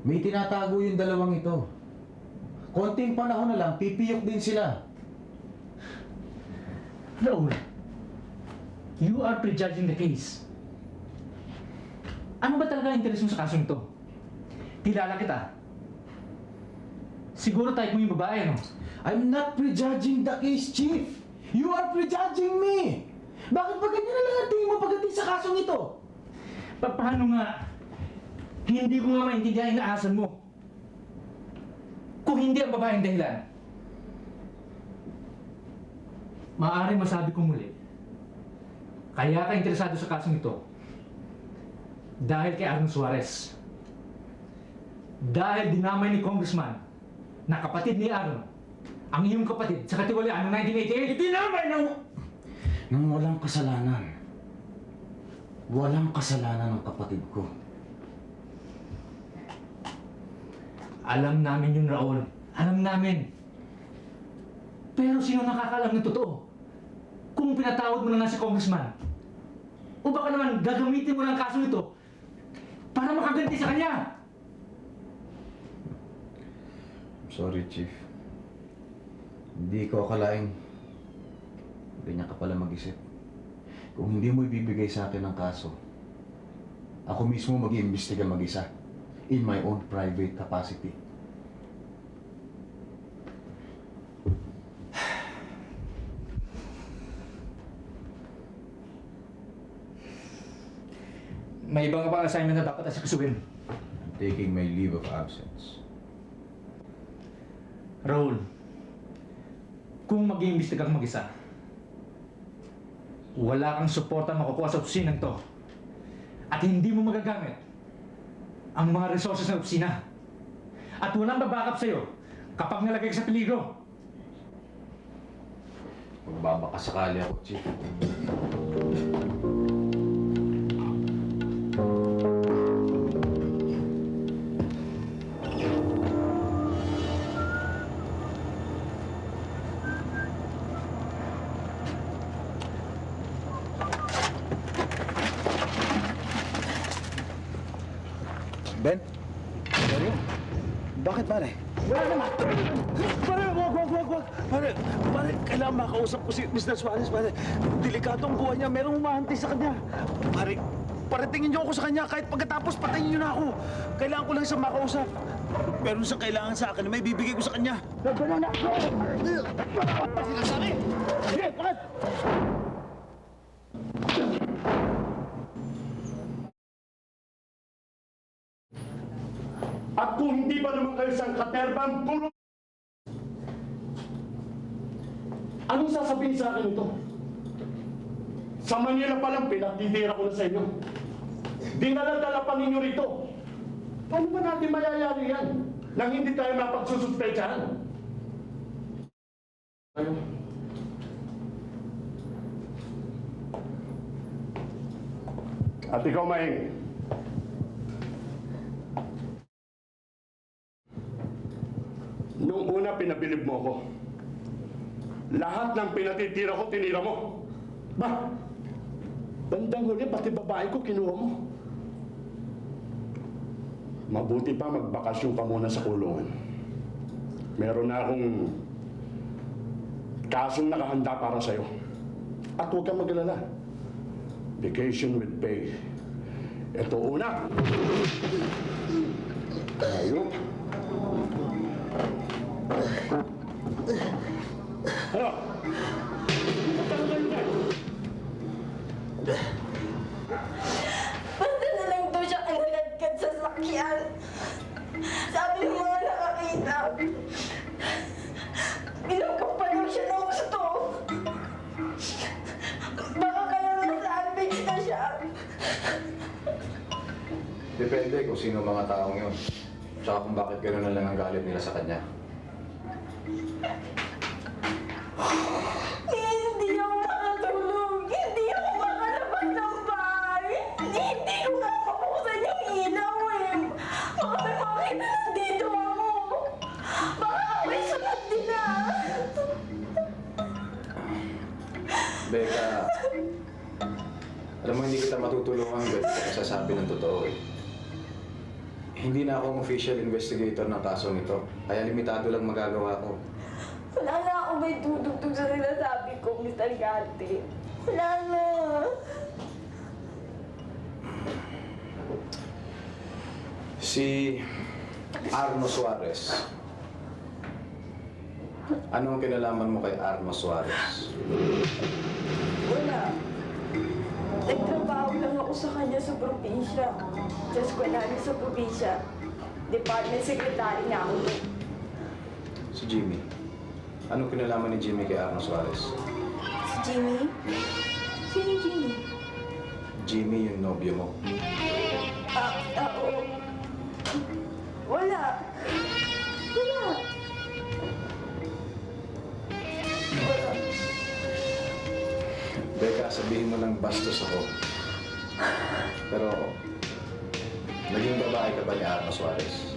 May tinatago yung dalawang ito. Konting panahon na lang, pipiyok din sila. Raul, you are prejudging the case. Ano ba talaga interes mo sa kasong ito? Kilala kita. Siguro type mo yung babae, no? I'm not prejudging the case, Chief. You are prejudging me. Bakit ba ganyan na lang ang tingin mo pagdating sa kasong ito? Paano nga? Hindi ko nga maintindihan yung inaasan mo. Kung hindi ang babae ang dahilan, maaari masabi ko muli, kaya ka interesado sa kasong ito dahil kay Aaron Suarez. Dahil dinamay ni Congressman na kapatid ni Aaron ang iyong kapatid sa katiwalian noong 1988. Itinamay ng walang kasalanan. Walang kasalanan ng kapatid ko. Alam namin yun, Raul. Alam namin. Pero sino nakakaalam ng totoo? Kung pinatawad mo na nga si Congressman, o baka naman gagamitin mo ng kaso ito para makaganti sa kanya. Sorry, Chief. Hindi ko akalaing ganyan ka pala mag-isip. Kung hindi mo ibibigay sa akin ang kaso, ako mismo mag-iimbestiga mag-isa in my own private capacity. May ibang pang assignment na dapat asikasuhin. I'm taking my leave of absence. Raul, kung mag-iimbestiga kang mag-isa, wala kang suporta makukuha sa opisinang to. At hindi mo magagamit ang mga resources ng opisina. At walang babakap sa'yo kapag nalagay ka sa peligro. Magbabakasakali ako, Chief. Ben? Sorry? Bakit, pare? Wala naman! Pare, wag! Pare, kailangan makausap ko si Mr. Suarez, pare. Delikadong buhay niya, merong umahantay sa kanya. Pare, tingin niyo ako sa kanya, kahit pagkatapos patayin niyo na ako. Kailangan ko lang siya makausap. Meron siyang kailangan sa akin na may bibigay ko sa kanya. Gano'n na! Ano sinasabi? Sige, bakit? At kung hindi ba naman kayo siyang katerbang puro... Anong sasabihin sa akin ito? Sa Manila pa lang, pinatitira ko na sa inyo. Dinala-dala pa ninyo rito. Paano ba natin mayayari yan? Nang hindi tayo mapagsususpechahan? Ano? At ikaw, Maeng. Nung una, pinabilib mo ako. Lahat ng pinatitira ko, tinira mo. Ba? Bandang huli, pati babae ko, kinuha mo. Mabuti pa magbakasyon ka muna sa kulungan. Meron na akong kasong nakahanda para sa'yo. At huwag kang mag-alala. Vacation with pay. Ito una. Ayun. Ano? Basta na lang daw siya analagkad sa sakyan. Sabi ng mga nakakita. Binangkap pa daw siya ng gusto. Baka kaya na-salvage na siya. Depende kung sino mga taong yun. Tsaka kung bakit gano'n na lang ang galit nila sa kanya. Hindi ako makatulog. Hindi ako makalabas ng bahay. Hindi ko nga mabuksan yung ilaw eh. Baka may makita nandito ako. Baka may sunod din ah. Becca, alam mo hindi kita matutulungan hanggat ka sasabi ng totoo eh. Hindi na ako official investigator ng kasong ito. Kaya limitado lang magagawa ko. Wala na ako may tutugtog sa sinasabi ko, Mr. Gante. Wala na. Si Arno Suarez. Anong kinalaman mo kay Arno Suarez? Wala. Nagtrabaho lang ako sa kanya sa probinsya. Sa eskwelahan sa probinsya. Department Secretary na ako. Si Jimmy. Anong kinalaman ni Jimmy kay Arno Suarez? Si Jimmy? Sino Jimmy? Jimmy yung nobyo mo. Oo. Wala. Wala. Wala. Becca, sabihin mo lang bastos ako. Pero, naging babae ka ba ni Arno Suarez?